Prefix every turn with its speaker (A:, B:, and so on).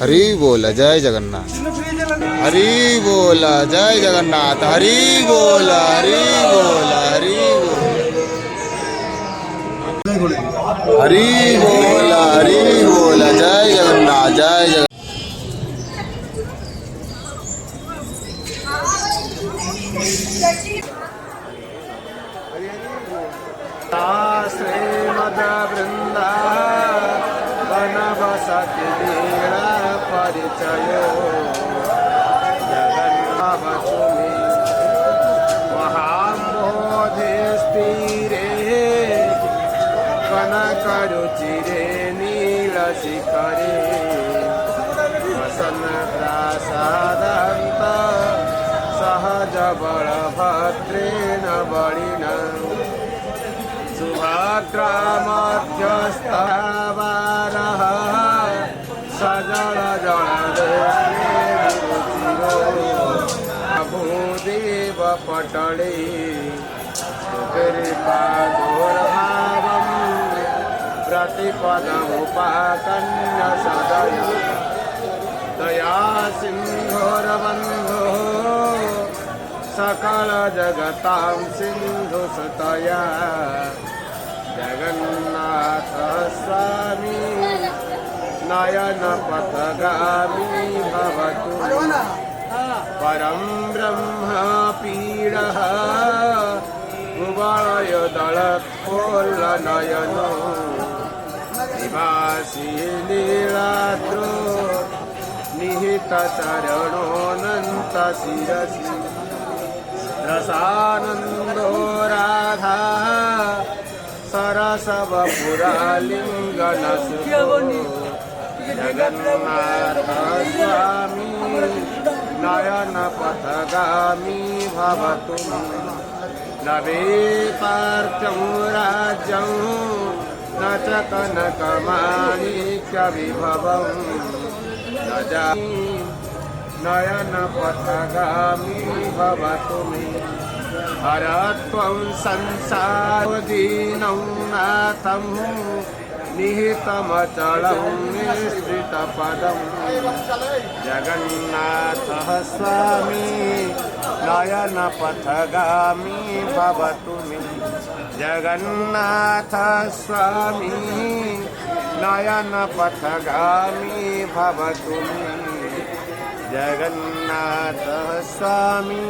A: हरि बोल जय जगन्नाथ, हरि बोल जय जगन्नाथ, हरि बोल, हरि बोल, हरि बोल, हरि बोल, हरि बोल जय जगन्नाथ, जय जगन्नाथ।
B: श्रीमद वृंदावन बसति लीला परिचय जगन्नाथ तुमि महाम्बोधिस्थिरे कनकरुचिरे नीलशिखरे वसन प्रासादान्त सहज बलभद्रेण बलिना सुभद्रा मध्यस्थावारः सजल जलदेव पटले गिरिपादोर्भावं प्रतिपदमुपाकन्य सदय दया सिंहोर्बन्धो सकल जगतां सिन्धुसुतया जगन्नाथ स्वामी नयन पथगामी भवतु परं ब्रह्म पीडः भुवय दलत्कोल्लनयनो निवासी लीलाद्रो निहित चरणोऽनन्त शिरसि रसानन्दो राधा सरसवपुरालिङ्गनसुतो जगन्नाथ स्वामी नयन पथगामी भवतु लभे पार्थं राज्यं न च कनकमाणिक्यविभवं न जामि नयन पथगामी भवतु मे हरत्वं संसारोदीनं नाथं निहितमचलं निःसृतपदं जगन्नाथः स्वामी नयन पथगामी भवतु मे जगन्नाथ स्वामी नयन पथगामी भवतु मे जगन्नाथ स्वामी।